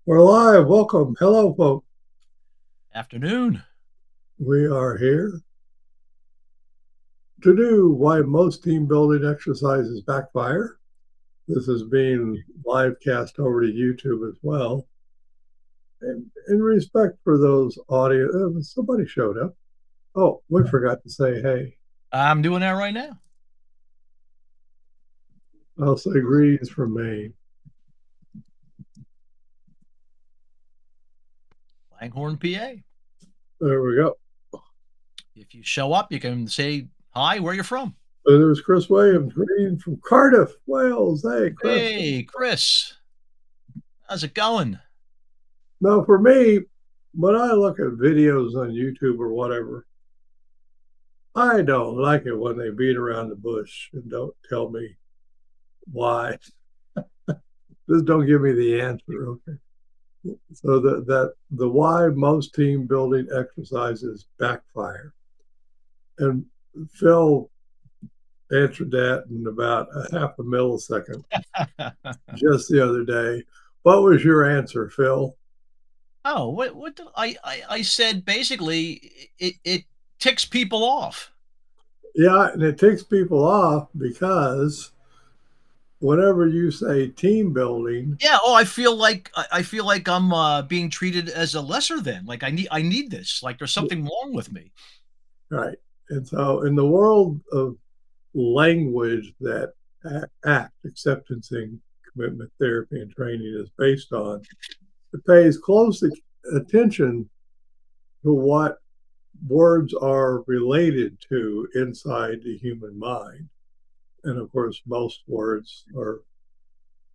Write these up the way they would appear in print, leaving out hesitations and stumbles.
We're live. Welcome. Hello, folks. Afternoon. We are here to do why most team building exercises backfire. This is being live cast over to YouTube as well. And in respect for those audio, somebody showed up. Oh, we forgot to say hey. I'm doing that right now. I'll say greetings from Maine. Langhorne, PA. There we go. If you show up, you can say hi, where you're from. And there's Chris Williams, greeting from Cardiff, Wales. Hey, Chris. Hey, Chris. How's it going? Now, for me, when I look at videos on YouTube or whatever, I don't like it when they beat around the bush and don't tell me why. Just don't give me the answer. Okay. So the why most team building exercises backfire. And Phil answered that in about a half a millisecond just the other day. What was your answer, Phil? Oh, what did I said basically it ticks people off. Yeah, and it ticks people off because whenever you say team building, Yeah, oh, I feel like I'm being treated as a lesser than. Like I need this. Like there's something wrong with me. right? And so in the world of language that ACT, acceptancing, commitment, therapy, and training is based on, it pays close attention to what words are related to inside the human mind. And of course, most words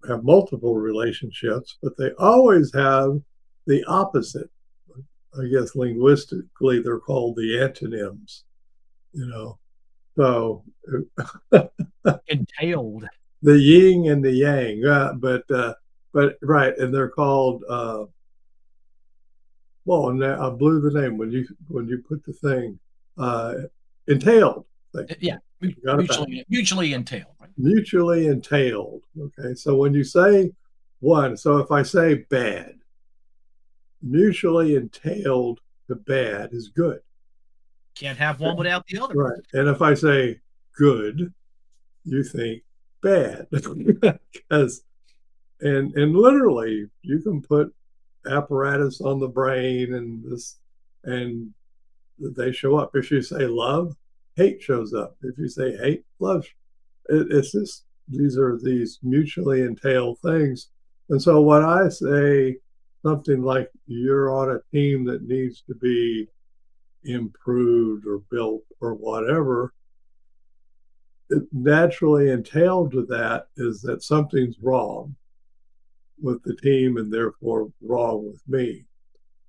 have multiple relationships, but they always have the opposite. I guess linguistically, they're called the antonyms, you know. So Entailed. the yin and the yang, but right, and they're called. Well, and I blew the name when you put the thing entailed. Yeah, Got mutually entailed. Right? mutually entailed. Okay, so when you say one, so if I say bad, mutually entailed to bad is good. Can't have one without the other. Right. And if I say good, you think bad. Because and literally you can put apparatus on the brain and they show up. If you say love, hate shows up. If you say hate, love. It's just these mutually entailed things. And so when I say something like you're on a team that needs to be improved or built or whatever, it naturally entailed to that is that something's wrong with the team and therefore wrong with me.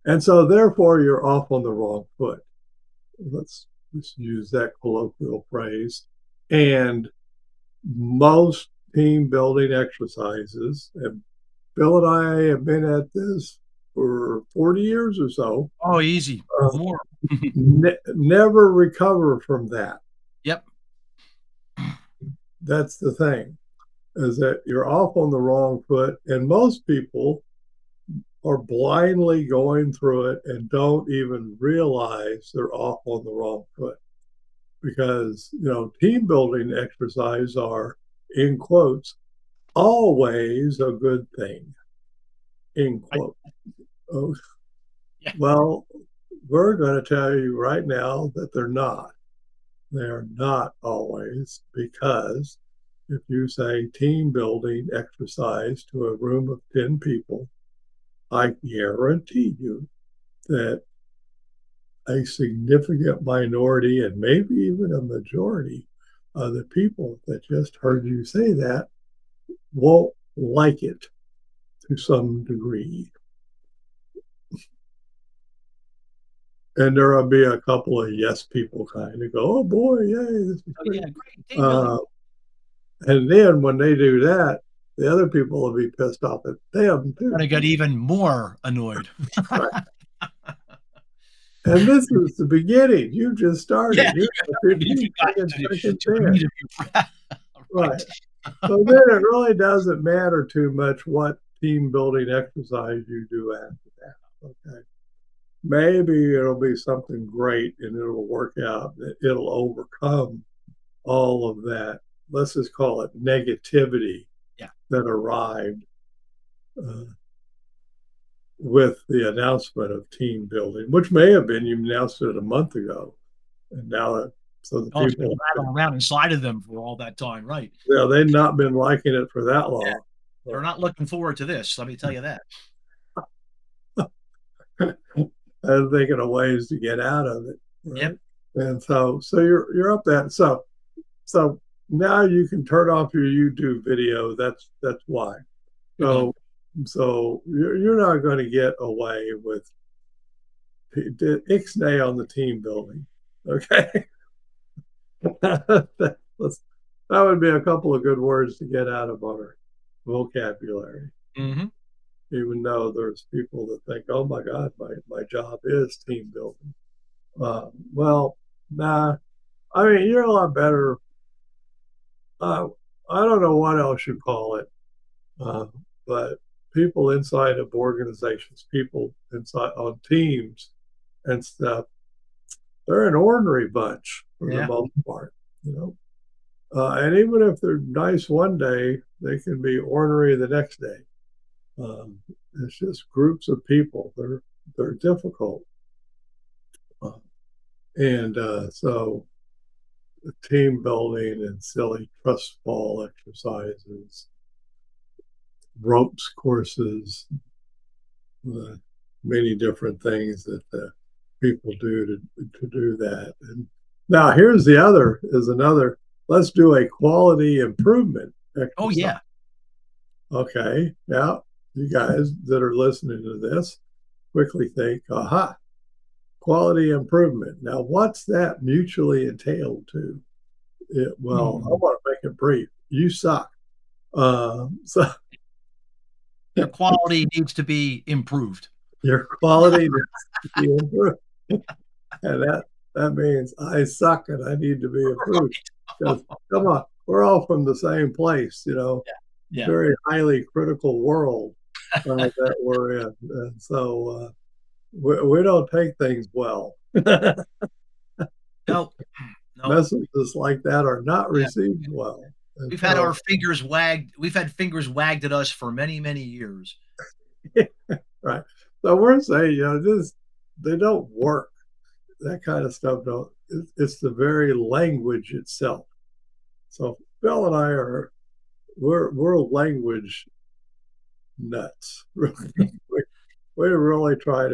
And so therefore you're off on the wrong foot. Let's just use that colloquial phrase. And most team building exercises, and Bill and I have been at this for 40 years or so. Oh, easy. More. Never recover from that. Yep. That's the thing, is that you're off on the wrong foot. And most people are blindly going through it and don't even realize they're off on the wrong foot. Because, team building exercises are, in quotes, always a good thing, in quote. Oh, Yeah. well, we're going to tell you right now that they're not. They're not always, because if you say team building exercise to a room of 10 people, I guarantee you that a significant minority and maybe even a majority of the people that just heard you say that won't like it to some degree. And there will be a couple of yes people kind of go, oh boy, yay, this is Oh, great. yeah, great. And then when they do that, the other people will be pissed off at them too. Gonna get even more annoyed. Right. And this is the beginning. You just started. Yeah, You're right. Right. So then it really doesn't matter too much what team building exercise you do after that. Okay. Maybe it'll be something great and it'll work out that it'll overcome all of that. Let's just call it negativity Yeah. that arrived uh, with the announcement of team building, which may have been you announced it a month ago, and now so the Oh, it's been people, rattling around inside of them for all that time, right? they've not been liking it for that Yeah. long. They're not looking forward to this. Let me tell you that. And thinking of ways to get out of it, Yep. right? And so you're up that. So now you can turn off your YouTube video. That's why. Good on. So you're not going to get away with ixnay on the team building. Okay. that would be a couple of good words to get out of our vocabulary. Mm-hmm. Even though there's people that think, oh my God, my job is team building. Well, nah, I mean, you're a lot better. Uh, I don't know what else you call it, uh, but people inside of organizations, people inside on teams and stuff, they're an ornery bunch for the Yeah. most part, you know. And even if they're nice one day, they can be ornery the next day. Um, it's just groups of people. They're difficult, uh, and so team building and silly trust fall exercises, ropes courses, many different things that people do to do that. And now here's the other is another. Let's do a quality improvement Oh exercise. yeah. Okay, now you guys that are listening to this quickly think, aha, quality improvement. Now, what's that mutually entailed to? Well, I want to make it brief. You suck. So Your quality needs to be improved. your quality needs to be improved. And that means I suck and I need to be improved. Because come on, we're all from the same place, Yeah. Yeah. very highly critical world that we're in. And so we don't take things well. No. No. Messages like that are not Yeah. received well. And We've had so, our fingers wagged. We've had fingers wagged at us for many, many years. right. So we're saying, they don't work. That kind of stuff don't. It's the very language itself. So Bill and I we're language nuts. We really try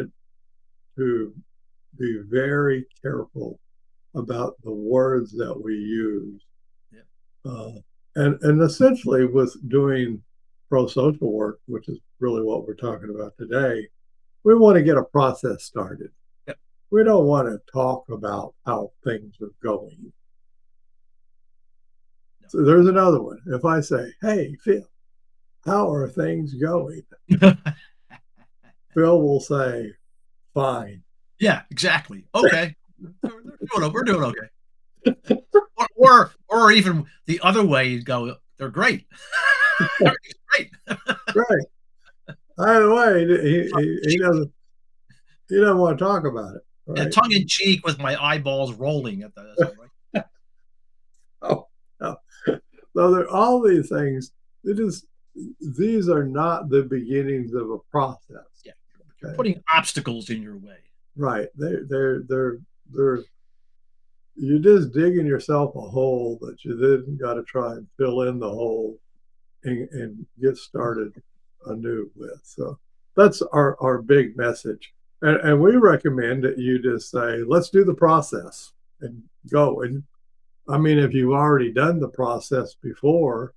to be very careful about the words that we use. Yeah. And essentially with doing pro-social work, which is really what we're talking about today, we want to get a process started. Yep. We don't want to talk about how things are going. No. So there's another one. If I say, hey, Phil, how are things going? Phil will say, fine. Yeah, exactly. Okay. We're doing okay. Or even the other way, you go, they're great. Everything's great. Right. Either way, he doesn't want to talk about it. Yeah, Right. tongue in cheek with my eyeballs rolling at the right. Oh, no. So there all these things. These are not the beginnings of a process. Yeah. You're putting obstacles in your way. Right. They're you're just digging yourself a hole that you then got to try and fill in the hole and get started anew with. So that's our big message. And we recommend that you just say, let's do the process and go. And I mean, if you've already done the process before,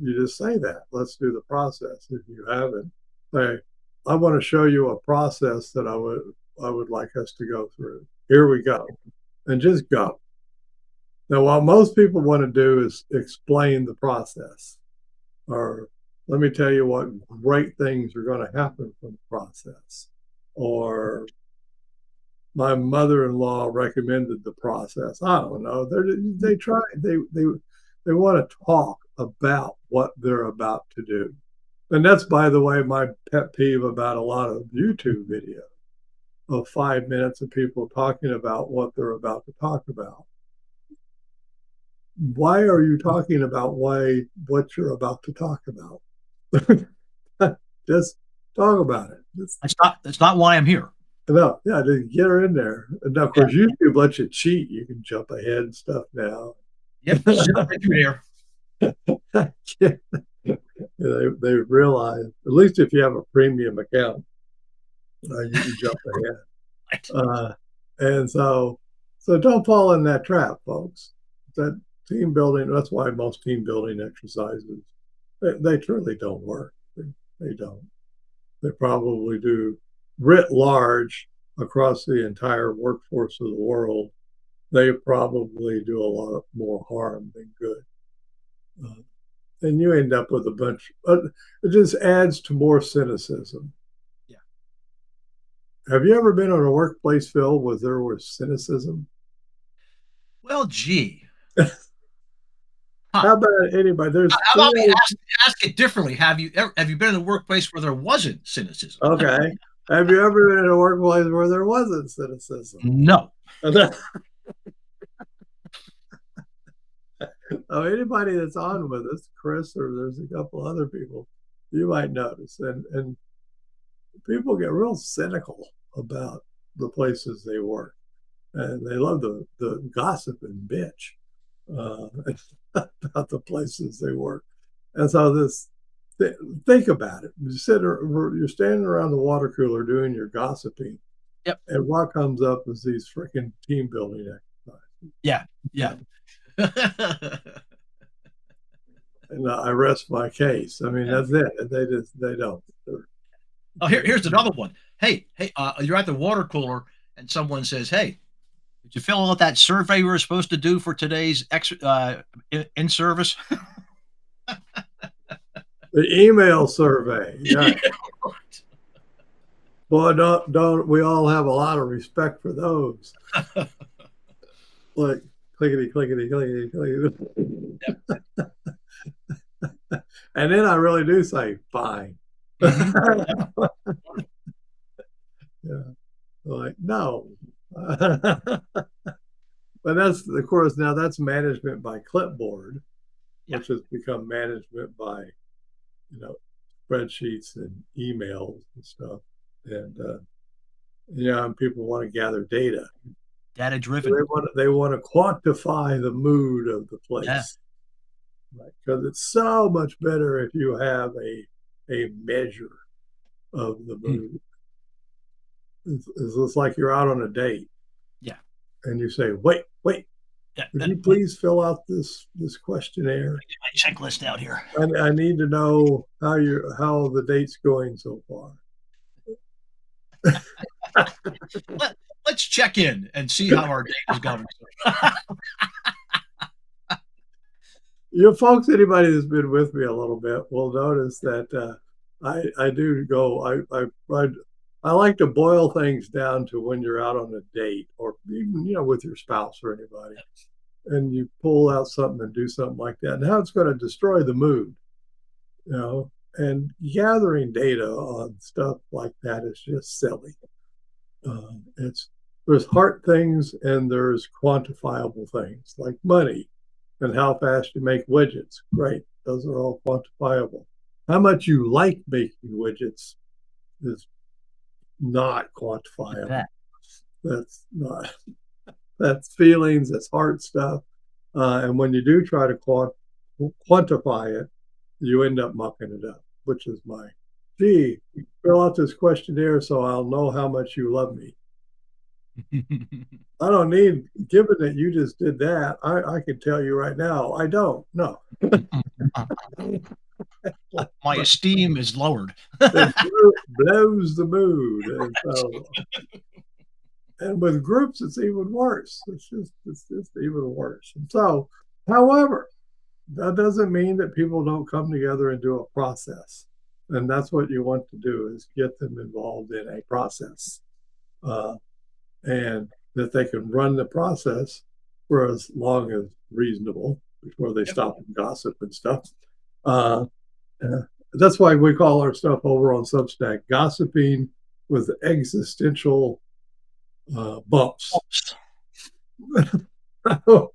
you just say that. Let's do the process. If you haven't, say, I want to show you a process that I would like us to go through. Here we go. And just go. Now, what most people want to do is explain the process, or let me tell you what great things are going to happen from the process, or my mother-in-law recommended the process. I don't know. They want to talk about what they're about to do. And that's, by the way, my pet peeve about a lot of YouTube videos of 5 minutes of people talking about what they're about to talk about. Why are you talking about what you're about to talk about? Just talk about it. That's not why I'm here. No, yeah, just get her in there. And of Yeah. course, YouTube lets you cheat. You can jump ahead and stuff now. Yep. Zip right through there. They realize, at least if you have a premium account, you can jump ahead. Right. And so don't fall in that trap, folks. That team building, that's why most team building exercises, they truly don't work. They don't. They probably do writ large across the entire workforce of the world. They probably do a lot more harm than good. Uh, and you end up with a bunch, it just adds to more cynicism. Yeah. Have you ever been in a workplace, Phil, where there was cynicism? Well, gee. How Huh. about anybody? There's How three about me old, ask it differently? Have you been in a workplace where there wasn't cynicism? okay. Have you ever been in a workplace where there wasn't cynicism? No. Oh, anybody that's on with us, Chris, or there's a couple other people, you might notice. And people get real cynical about the places they work. And they love the gossip and bitch about the places they work. And so think about it. You're standing around the water cooler doing your gossiping, Yep. and what comes up is these freaking team building exercises. Yeah. Yeah. And I rest my case. I mean, Yeah. that's it. They don't. Oh, here's another one. Hey, you're at the water cooler and someone says, "Hey, did you fill out that survey we were supposed to do for today's in service?" The email survey. Yeah. Boy, don't we all have a lot of respect for those? Like clickety clickety clickety clickety. And then I really do say fine. Mm-hmm. Yeah, like no. But that's, of course, now that's management by clipboard, Yeah. which has become management by, you know, spreadsheets and emails and stuff. And yeah, and people want to gather data. Data So driven. they want to quantify the mood of the Yeah. place, right? Because it's so much better if you have a measure of the Mm. mood. It's like you're out on a date Yeah. and you say, wait, Yeah. would you please fill out this questionnaire? Get my checklist out here. I need to know how the date's going so far. Let's check in and see how our date is going. You folks, anybody that's been with me a little bit will notice that I do go. I like to boil things down to when you're out on a date, or even with your spouse or anybody, and you pull out something and do something like that, and how it's going to destroy the mood, And gathering data on stuff like that is just silly. There's heart things and there's quantifiable things like money and how fast you make widgets. Great. Those are all quantifiable. How much you like making widgets is not quantifiable. That's not, that's feelings, that's heart stuff. And when you do try to quantify it, you end up mucking it up, which is gee, fill out this questionnaire so I'll know how much you love me. I don't need, given that you just did that, I can tell you right now, I don't. No. My esteem is lowered. It blows the mood. And with groups, it's even worse. It's just even worse. And so, however, that doesn't mean that people don't come together and do a process. And that's what you want to do, is get them involved in a process. And that they can run the process for as long as reasonable before they stop and gossip and stuff. That's why we call our stuff over on Substack gossiping with existential bumps. Oops. I love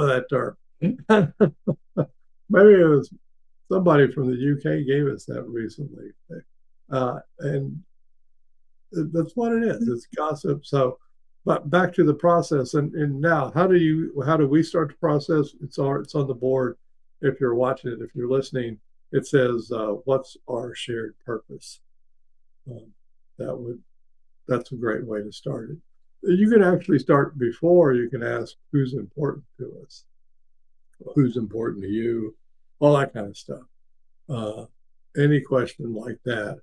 that term. Maybe it was somebody from the UK gave us that recently. And that's what it is. It's gossip. So, but back to the process. And now, how do we start the process? It's on the board. If you're watching it, if you're listening, it says, what's our shared purpose? Um, that would, that's a great way to start it. You can actually start before. You can ask who's important to us, who's important to you, all that kind of stuff. Uh, any question like that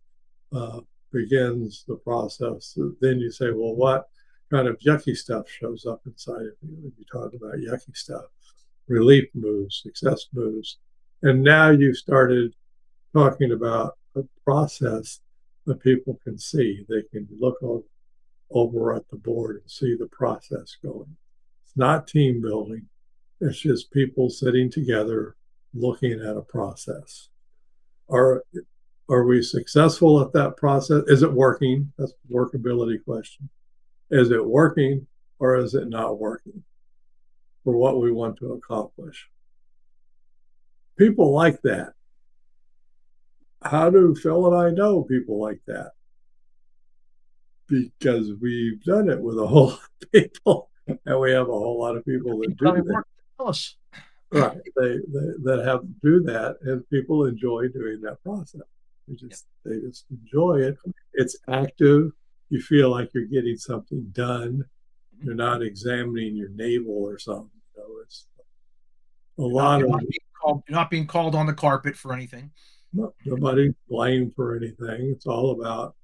uh, begins the process. Then you say, well, what kind of yucky stuff shows up inside of you when you talk about yucky stuff? Relief moves, success moves. And now you've started talking about a process that people can see. They can look over at the board and see the process going. It's not team building. It's just people sitting together looking at a process. Are are we successful at that process? Is it working? That's the workability question. Is it working or is it not working for what we want to accomplish? People like that. How do Phil and I know people like that? Because we've done it with a whole lot of people, and we have a whole lot of people that do that. Tell us. Right. They that have to do that, and people enjoy doing that process. They just enjoy it. It's active. You feel like you're getting something done. You're not examining your navel or something. It's a lot of You're not being called on the carpet for anything. nobody blamed for anything. It's all about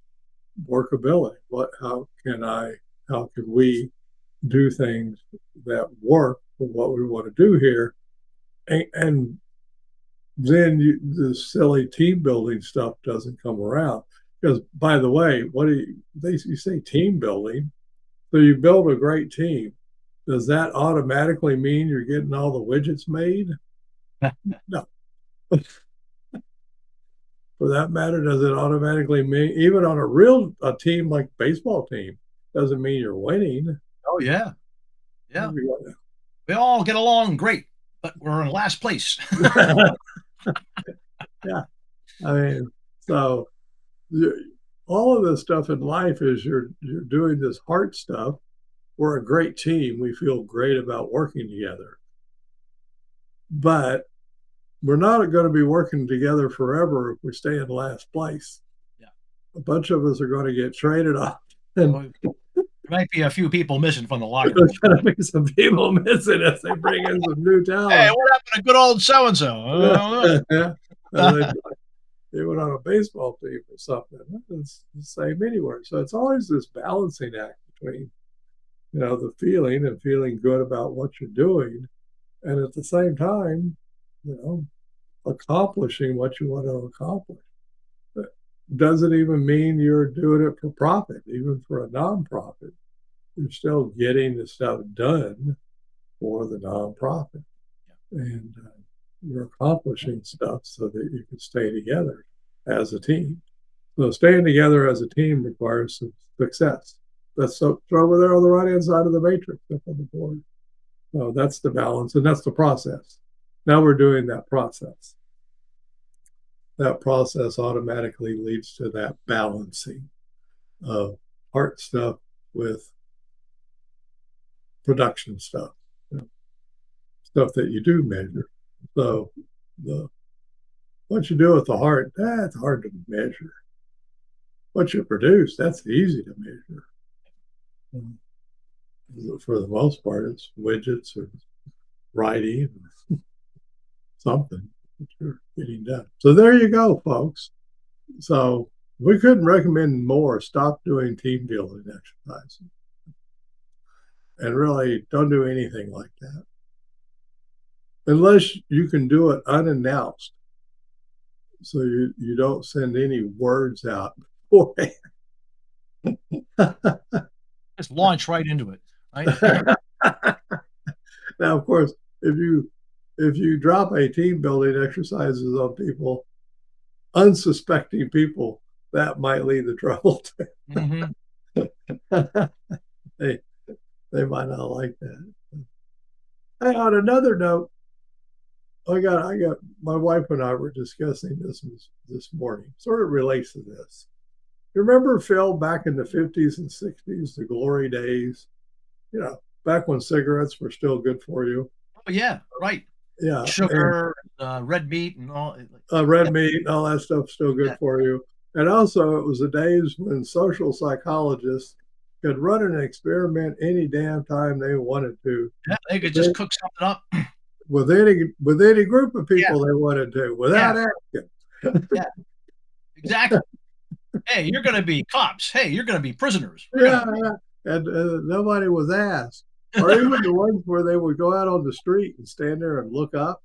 workability. How can we do things that work for what we want to do here? And then the silly team building stuff doesn't come around. Because by the way, you say team building? So you build a great team. Does that automatically mean you're getting all the widgets made? No. For that matter, does it automatically mean even on a team like baseball team doesn't mean you're winning? Oh yeah, yeah. We all get along great, but we're in last place. Yeah, I mean, so all of this stuff in life is you're doing this heart stuff. We're a great team. We feel great about working together, but we're not going to be working together forever if we stay in last place. Yeah. A bunch of us are going to get traded off. And there might be a few people missing from the locker room. There's going to be some people missing as they bring in some new talent. Hey, what happened to good old so and so? They went on a baseball team or something. It's the same anywhere. So it's always this balancing act between, the feeling and feeling good about what you're doing, and at the same time, accomplishing what you want to accomplish. But doesn't even mean you're doing it for profit, even for a nonprofit. You're still getting the stuff done for the nonprofit. And you're accomplishing stuff so that you can stay together as a team. So staying together as a team requires some success. That's over there on the right-hand side of the matrix up on the board. So that's the balance, and that's the process. Now we're doing that process. That process automatically leads to that balancing of art stuff with production stuff, stuff that you do measure. So what you do with the heart, that's hard to measure. What you produce, that's easy to measure. For the most part, it's widgets or writing or something that you're getting done. So there you go, folks. So we couldn't recommend more. Stop doing team building exercises. And really don't do anything like that. Unless you can do it unannounced. So you don't send any words out beforehand. Just launch right into it. Right? Now, of course, if you drop a team building exercises on people, unsuspecting people, that might lead to trouble. Mm-hmm. they they might not like that. Hey, on another note, I got my wife and I were discussing this morning. Sort of relates to this. You remember Phil back in the 50s and 60s, the glory days? You know, back when cigarettes were still good for you. Oh yeah, right. Yeah, and Sugar, red meat, and all. red Yeah, meat and all that stuff still good yeah, for you. And also, it was the days when social psychologists could run an experiment any damn time they wanted to, yeah. They could with just cook something up. any group of Yeah, people they wanted to, yeah, without asking. yeah. Exactly. Hey, you're going to be cops. Hey, you're going to be prisoners. We're Yeah, going and nobody was asked. Or even to. the ones where they would go out on the street and stand there and look up,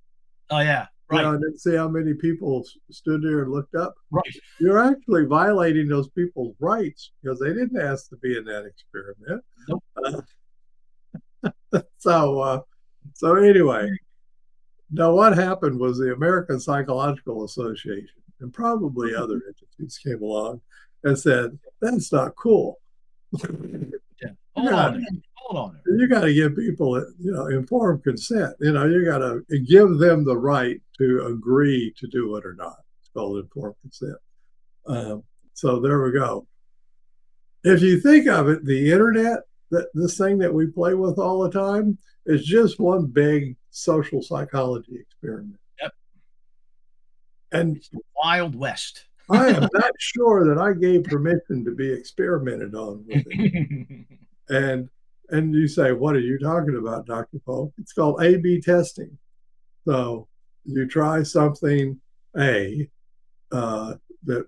Oh yeah, you know, right, and then see how many people stood there and looked up. right. You're actually violating those people's rights because they didn't ask to be in that experiment. Nope. Uh, so, so anyway, now what happened was the American Psychological Association and probably other entities came along and said, "That's not cool. Yeah. You Hold got on there. Hold on there. you got to give people, informed consent. You got to give them the right to agree to do it or not. It's called informed consent." Um, so there we go. If you think of it, the internet, that this thing that we play with all the time, is just one big social psychology experiment. Yep. And It's the Wild West. I am not sure that I gave permission to be experimented on with it. And you say, what are you talking about, Dr. Polk? It's called A/B testing. So you try something A that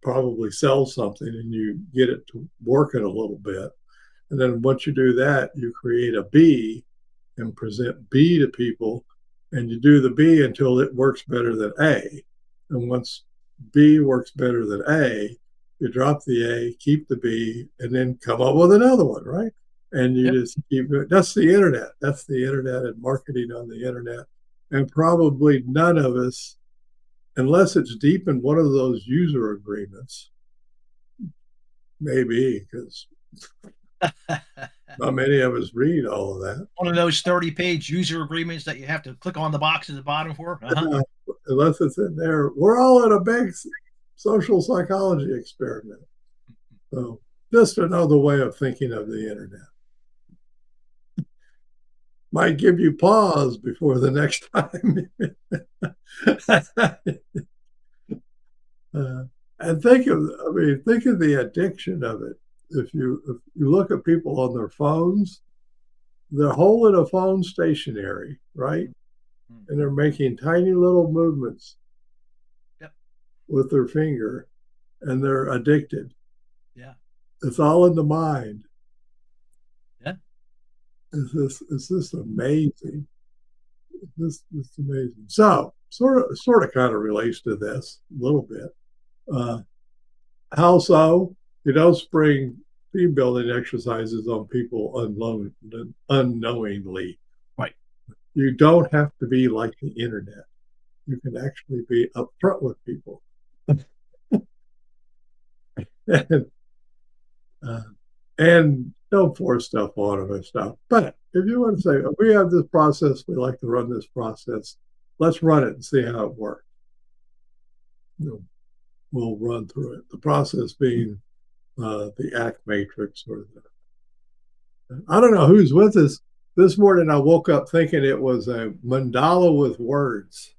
probably sells something, and you get it to work it a little bit. And then once you do that, you create a B and present B to people, and you do the B until it works better than A. And once B works better than A, you drop the A, keep the B, and then come up with another one, right? And you Yep. just keep doing. That's the internet. That's the internet and marketing on the internet. And probably none of us, unless it's deep in one of those user agreements, maybe because not many of us read all of that. One of those 30-page user agreements that you have to click on the box at the bottom for. Uh-huh. Unless it's in there. We're all in a big social psychology experiment. So just another way of thinking of the internet. Might give you pause before the next time. And think of the addiction of it. If you look at people on their phones, they're holding a phone stationary, right? And they're making tiny little movements Yep. with their finger, and they're addicted. Yeah. It's all in the mind. Yeah. It's just amazing. It's amazing. So sort of kind of relates to this a little bit. Uh, how so? You don't spring team building exercises on people unknowingly. Right. You don't have to be like the internet. You can actually be upfront with people. and, uh, and don't force stuff on them and stuff. But if you want to say, we have this process, we like to run this process, let's run it and see how it works. We'll run through it. The process being the ACT matrix, or I don't know who's with us. This morning I woke up thinking it was a mandala with words.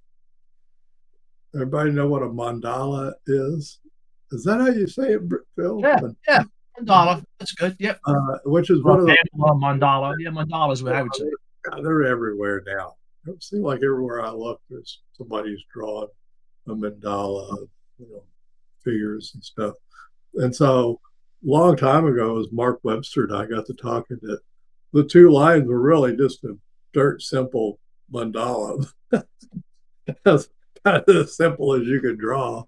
Everybody know what a mandala is? Is that how you say it, Phil? Yeah. Yeah. Mandala. That's good. Yep. Which is Or one of the mandala. Yeah, mandala is what I would say. they're everywhere now. It seems like everywhere I look, there's somebody's drawn a mandala, figures and stuff. And so, long time ago, as Mark Webster and I got to talking, that the two lines were really just a dirt simple mandala. That's kind of as simple as you could draw.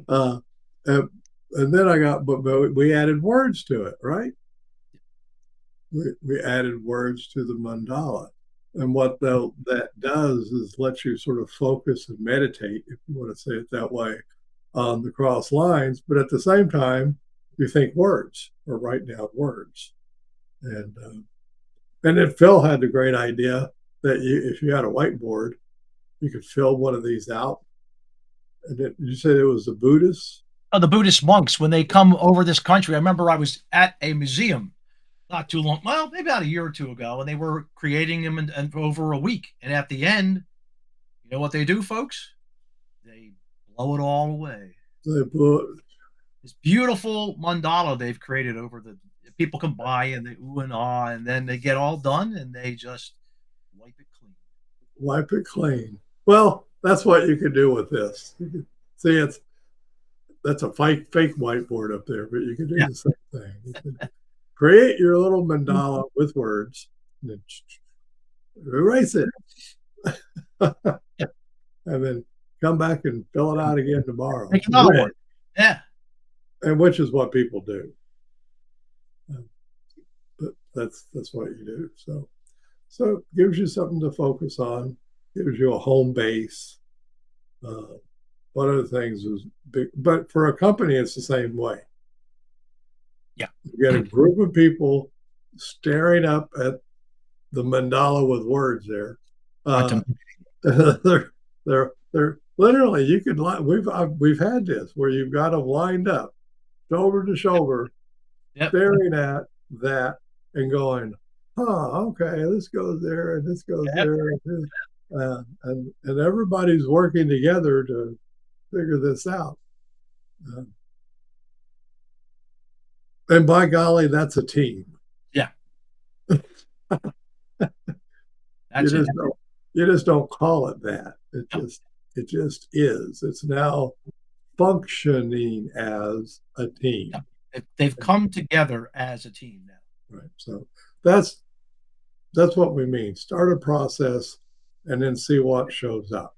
Uh, and, and then but we added words to it, right? We added words to the mandala. And what that does is let you sort of focus and meditate, if you want to say it that way, on the cross lines, but at the same time, you think words or write down words. And then Phil had the great idea that if you had a whiteboard, you could fill one of these out. And you said it was the Buddhists? Oh, the Buddhist monks, when they come over this country, I remember I was at a museum not too long, well, maybe about a year or two ago, and they were creating them in over a week. And at the end, you know what they do, folks? They blow it all away. They blew This beautiful mandala they've created over the people come by and they ooh and ah, and then they get all done and they just wipe it clean. wipe it clean. Well, that's what you can do with this. You can see that's a fake whiteboard up there, but you can do the same thing. You can create your little mandala with words and then erase it. And then come back and fill it out again tomorrow. Make another one. Yeah. And which is what people do. But that's what you do. So it gives you something to focus on, gives you a home base. One of the things is big, but for a company, it's the same way. Yeah. You get a group of people staring up at the mandala with words there. They're literally, you could, we've had this where you've got them lined up, shoulder to shoulder, staring at that and going, okay, this goes there and this goes there. And everybody's working together to figure this out. And by golly, that's a team. Yeah. You just don't call it that. It just is. It's now functioning as a team. They've come together as a team now. Right. So that's what we mean. Start a process and then see what shows up.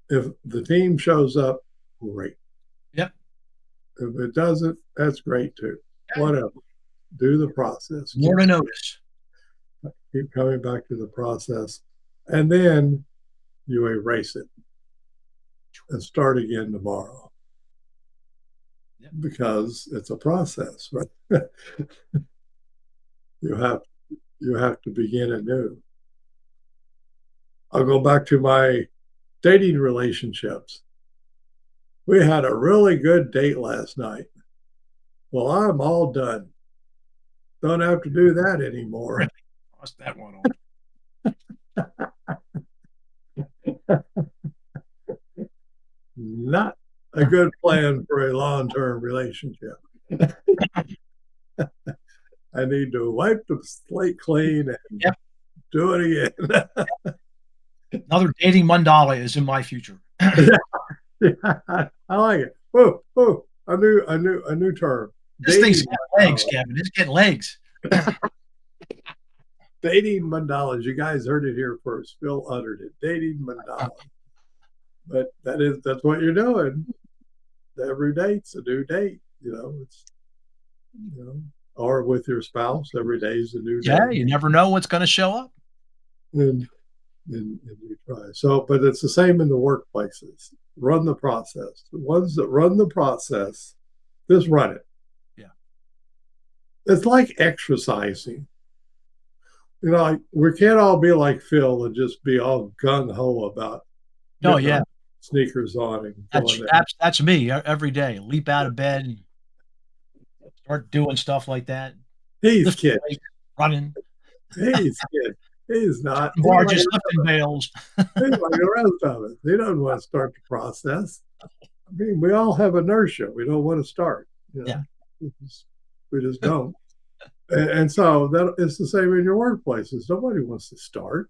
If the team shows up, great. Yep. If it doesn't, that's great too. Whatever. Do the process. More to notice. Keep coming back to the process. And then you erase it and start again tomorrow. Yep. Because it's a process, right? You have to begin anew. I'll go back to my dating relationships. We had a really good date last night. Well, I'm all done. Don't have to do that anymore. Really? Cross that one off. Not a good plan for a long-term relationship. I need to wipe the slate clean and do it again. Another dating mandala is in my future. I like it. Oh, a new term. This thing's got legs, Kevin. It's getting legs. Dating mandalas. You guys heard it here first. Phil uttered it. Dating mandala. But that's what you're doing. Every date's a new date. Or with your spouse, every day is a new day. Yeah, you never know what's going to show up. And you try. So, but it's the same in the workplaces. Run the process. The ones that run the process, just run it. Yeah. It's like exercising. We can't all be like Phil and just be all gung ho about sneakers on and that's me every day. Leap out of bed and start doing stuff like that. He's kid. Running. He's kid. He's not. Largest lifting bales. He's like the rest of us. He doesn't want to start the process. I mean, we all have inertia. We don't want to start. Yeah. We just don't. And so that it's the same in your workplaces. Nobody wants to start.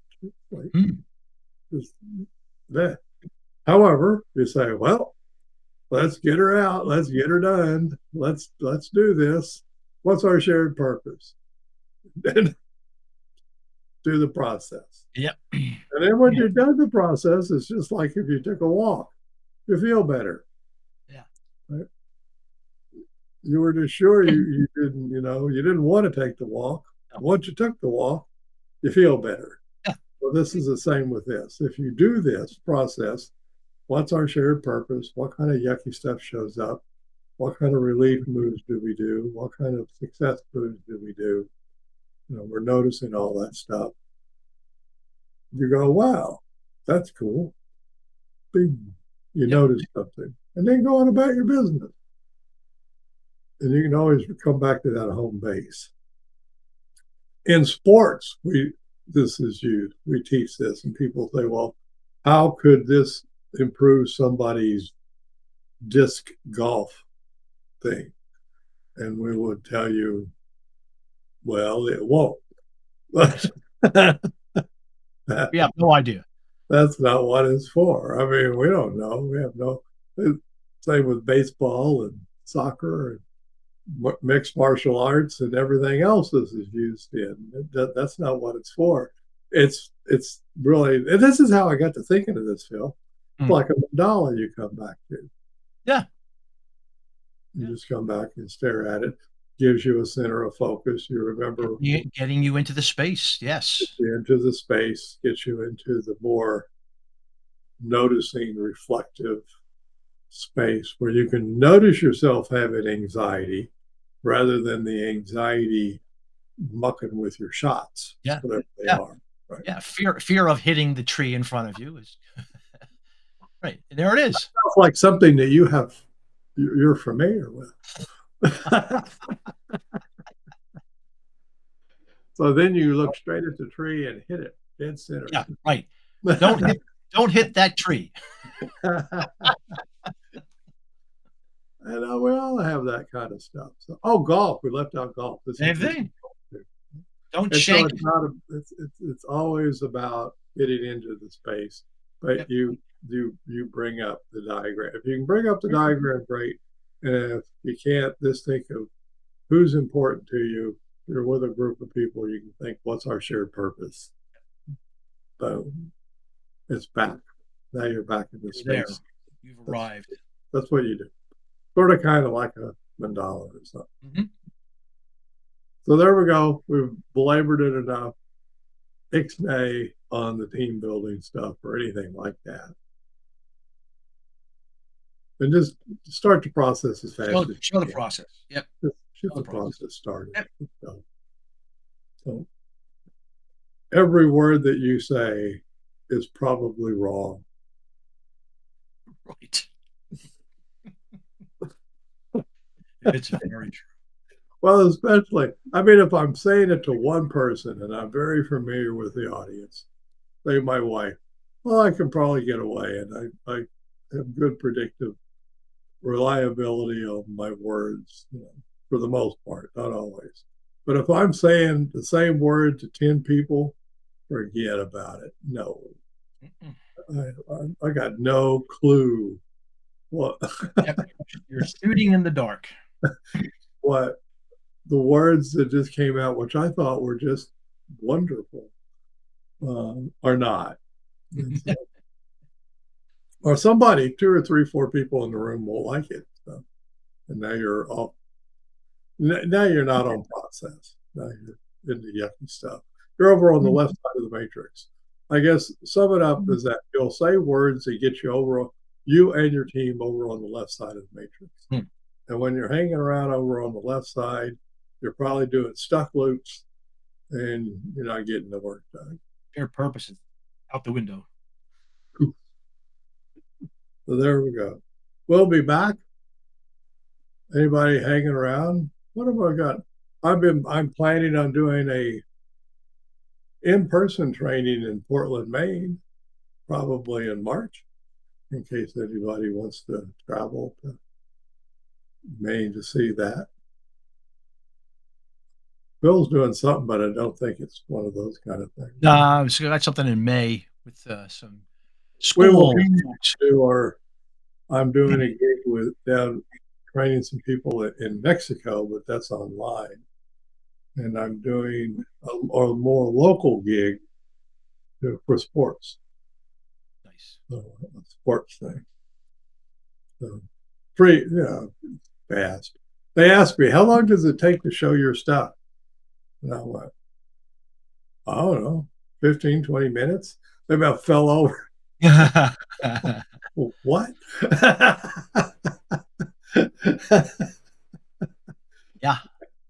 However, you say, well, let's get her out. Let's get her done. Let's do this. What's our shared purpose? Then do the process. Yep. And then when you're done the process, it's just like if you took a walk, you feel better. Yeah. Right? You were just sure you didn't, you didn't want to take the walk. Once you took the walk, you feel better. Yeah. Well, this is the same with this. If you do this process what's our shared purpose? What kind of yucky stuff shows up? What kind of relief moves do we do? What kind of success moves do we do? We're noticing all that stuff. You go, wow, that's cool. Bing. You Yep. notice something. And then go on about your business. And you can always come back to that home base. In sports, this is used. We teach this, and people say, well, how could this improve somebody's disc golf thing? And we would tell you, well, it won't. We have no idea. That's not what it's for. I mean, we don't know. We have no. Same with baseball and soccer and mixed martial arts and everything else this is used in. That's not what it's for. It's really, and this is how I got to thinking of this, Phil. It's like a mandala you come back to. Yeah. You just come back and stare at it. Gives you a center of focus. You remember getting you into the space. Yes. Into the space, gets you into the more noticing, reflective space where you can notice yourself having anxiety rather than the anxiety mucking with your shots, Yeah. whatever they Yeah. are. Right. Yeah. Fear of hitting the tree in front of you is right. There it is. Sounds like something that you're familiar with. So then you look straight at the tree and hit it dead center. Yeah, right. Don't hit that tree. And we all have that kind of stuff. So, golf. We left out golf. Same thing. Don't and shake. So it's always about getting into the space, but yep. you bring up the diagram. If you can bring up the diagram, great. And if you can't, just think of who's important to you. If you're with a group of people, you can think, what's our shared purpose? Boom. It's back. Now you're back in the space. There. You've arrived. That's what you do. Sort of kind of like a mandala or something. Mm-hmm. So there we go. We've belabored it enough. Ixnay on the team building stuff or anything like that. And just start the process as fast as you show the process. Yep. Just get the process started. Yep. So every word that you say is probably wrong. Right. It's very true. Well, especially, I mean, if I'm saying it to one person and I'm very familiar with the audience, say my wife, well, I can probably get away, and I have good predictive reliability of my words, for the most part, not always. But if I'm saying the same word to 10 people, forget about it. No. I got no clue what. Yep. You're shooting in the dark. What the words that just came out, which I thought were just wonderful, are not. Or somebody, 2 or 3, 4 people in the room will like it. So, and now you're off. Now you're not on process. Now you're into yucky stuff. You're over on the left side of the matrix. I guess sum it up is that you'll say words that get you over, you and your team over on the left side of the matrix. And when you're hanging around over on the left side, you're probably doing stuck loops and you're not getting the work done. Your purpose is out the window. So there we go. We'll be back. Anybody hanging around? What have I got? I'm planning on doing a in-person training in Portland, Maine, probably in March, in case anybody wants to travel to Maine to see that. Bill's doing something, but I don't think it's one of those kind of things. No, so I got something in May with some school. I'm doing a gig with down training some people in Mexico, but that's online. And I'm doing a more local gig for sports. Nice. A sports thing. So free, fast. They asked me, how long does it take to show your stuff? And I went, I don't know, 15, 20 minutes. They about fell over. What? Yeah.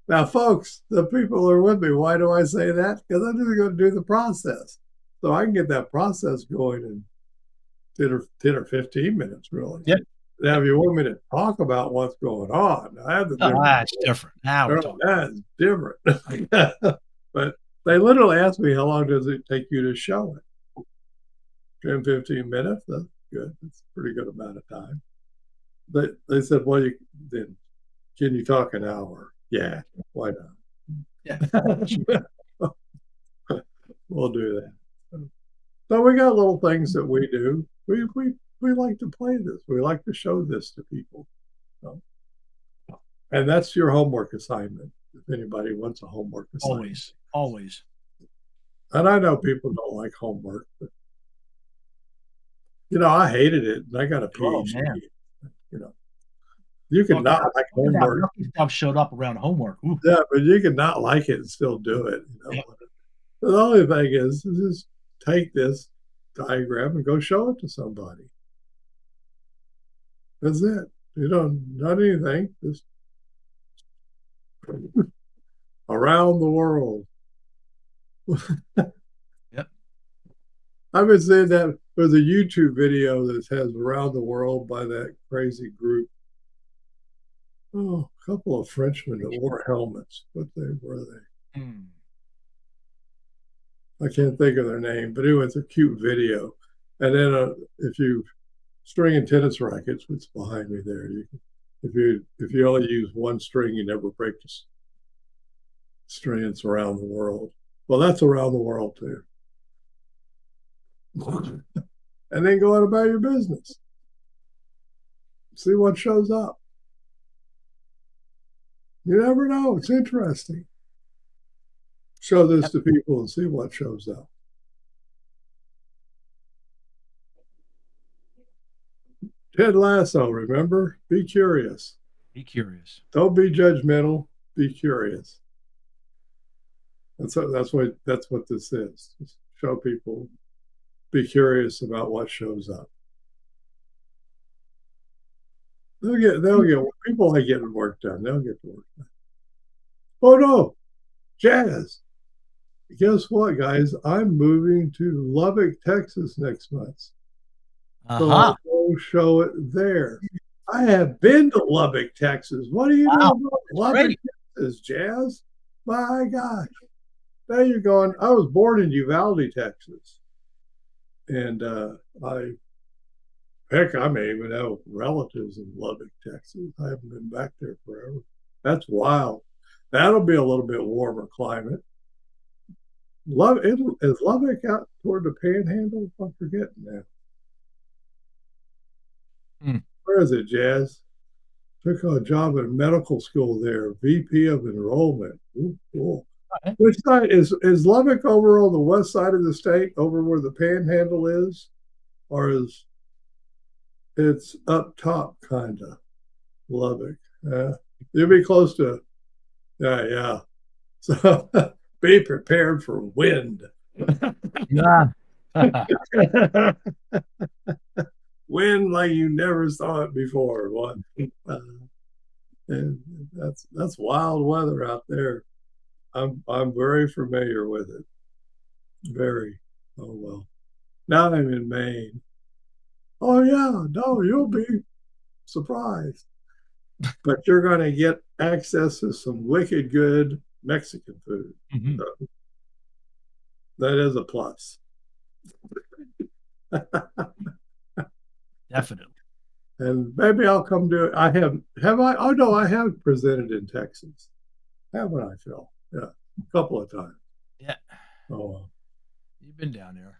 Now, folks, the people who are with me, why do I say that? Because I'm just going to do the process. So I can get that process going in 10 or 15 minutes, really. Yep. Now, Yep. if you want me to talk about what's going on, I have the Oh, different. that's different. Now we're talking. That's different. But they literally asked me, how long does it take you to show it? 10, 15 minutes. That's good. It's a pretty good amount of time. They said, well, then can you talk an hour? Yeah, why Yeah. not? We'll do that. So we got little things that we do. We like to play this. We like to show this to people. So, and that's your homework assignment. If anybody wants a homework assignment. Always. Always. And I know people don't like homework, but I hated it and I got a Oh PhD. man. You know, you can Talk not about like talk about homework. yucky stuff showed up around homework. Ooh. Yeah, but you can not like it and still do it. Yeah. The only thing is just take this diagram and go show it to somebody. That's it. You don't not anything, just around the world. Yep. I've been saying that there's a YouTube video that has around the world by that crazy group. Oh, a couple of Frenchmen that wore helmets. What were they? Hmm. I can't think of their name, but it was a cute video. And then if you stringing tennis rackets, what's behind me there, if you only use one string, you never break the strings around the world. Well, that's around the world too. And then go on about your business. See what shows up. You never know. It's interesting. Show this Yep. to people and see what shows up. Ted Lasso, remember? Be curious. Be curious. Don't be judgmental. Be curious. That's what this is. Just show people. Be curious about what shows up. They'll get people like getting work done. They'll get the work done. Oh no, jazz. Guess what, guys? I'm moving to Lubbock, Texas next month. So Uh-huh. I'll go show it there. I have been to Lubbock, Texas. What do you know Wow. about That's Lubbock, great. Texas, Jazz? My gosh. There you're going. I was born in Uvalde, Texas. And I may even have relatives in Lubbock, Texas. I haven't been back there forever. That's wild. That'll be a little bit warmer climate. Is Lubbock out toward the Panhandle? I'm forgetting now. Hmm. Where is it, Jazz? Took a job at a medical school there, VP of enrollment. Ooh, cool. Okay. Which side is Lubbock over on the west side of the state, over where the Panhandle is, or is it's up top, kind of Lubbock? You'll be close to, yeah. So be prepared for wind. Yeah. Wind like you never saw it before. What? And that's wild weather out there. I'm very familiar with it. Very. Oh well. Now I'm in Maine. Oh yeah, no, you'll be surprised. But you're gonna get access to some wicked good Mexican food. Mhm. So that is a plus. Definitely. And maybe I'll come do it. Have I? Oh no, I have presented in Texas, haven't I, Phil? Yeah, a couple of times. Yeah. Oh, You've been down there.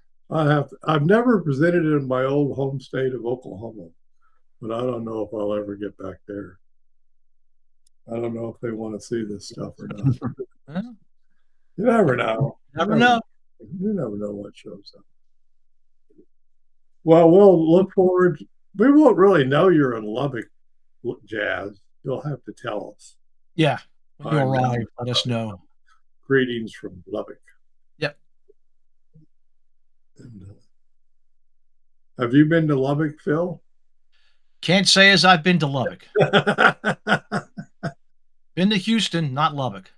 I've never presented in my old home state of Oklahoma, but I don't know if I'll ever get back there. I don't know if they want to see this stuff or not. Well, You never know. never know. You never know what shows up. Well, we'll look forward. We won't really know you're in Lubbock, Jazz. You'll have to tell us. Yeah. When you I'm arrive, let us know. Greetings from Lubbock. Yep. And, Have you been to Lubbock, Phil? Can't say as I've been to Lubbock. Been to Houston, not Lubbock.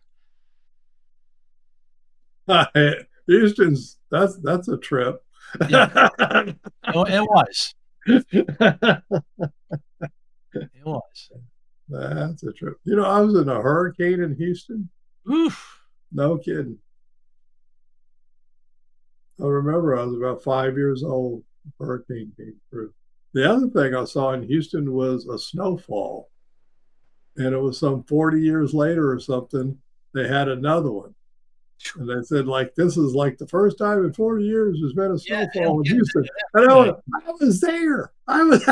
Houston's that's a trip. Yeah, it was. It was. That's a trip. You know, I was in a hurricane in Houston. Oof. No kidding. I remember I was about 5 years old. Hurricane came through. The other thing I saw in Houston was a snowfall, and it was some 40 years later or something. They had another one, and they said like this is like the first time in 40 years there's been a Yeah, I don't snowfall in get Houston. And that. I was there. I was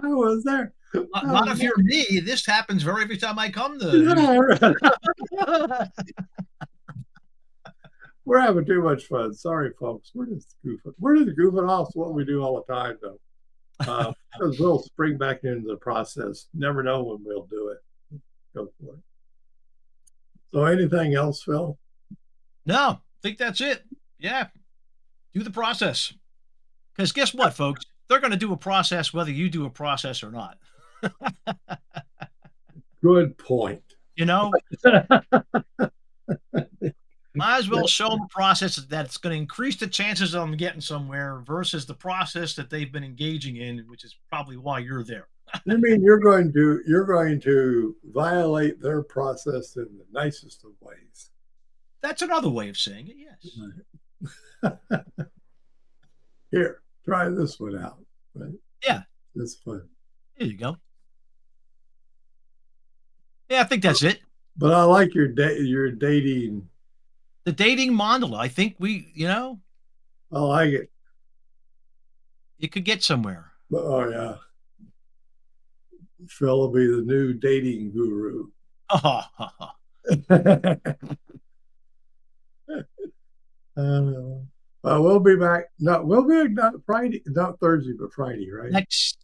I was there. Not if you're me. This happens every time I come to Houston. We're having too much fun. Sorry, folks. We're just goofing. We're just goofing off what we do all the time, though. Because we'll spring back into the process. Never know when we'll do it. Go for it. So, anything else, Phil? No, I think that's it. Yeah, do the process. Because guess what, folks? They're going to do a process whether you do a process or not. Good point. You know, might as well show them a process that's going to increase the chances of them getting somewhere versus the process that they've been engaging in, which is probably why you're there. You mean you're going to violate their process in the nicest of ways? That's another way of saying it. Yes. Here, try this one out. Right? Yeah. It's fun. There you go. Yeah, I think that's it. But I like your dating. The dating mandala. I think I like it. you could get somewhere. Oh yeah, Phil will be the new dating guru. We'll be back. No, we'll be not Friday, not Thursday, but Friday, right?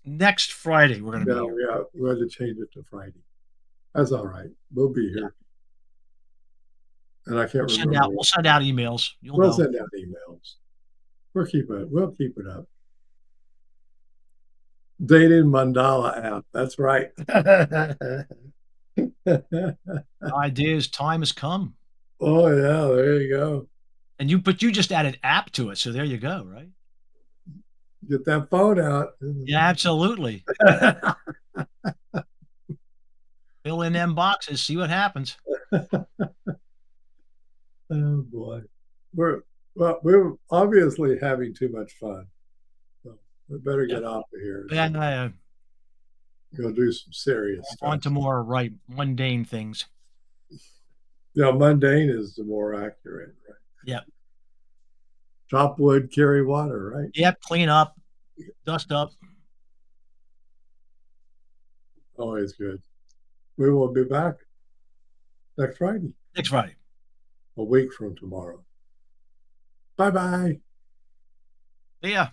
Next Friday we're going to be No, here. yeah, we had to change it to Friday. That's all right. We'll be Yeah. here, and I can't We'll remember. we'll send out emails. You'll We'll know. send out emails. We'll keep it up. Dating mandala app. That's right. The idea is time has come. Oh yeah, there you go. And you just added app to it, so there you go, right? Get that phone out. Yeah, absolutely. Fill in them boxes, see what happens. Oh boy. We're obviously having too much fun. So we better Yeah. get off of here. And Go do some serious on stuff. to more mundane things. Mundane is the more accurate, right? Yep. Chop wood, carry water, right? Yep. Clean up, dust up. Always good. We will be back next Friday, Next Friday. a week from tomorrow. Bye bye. See ya.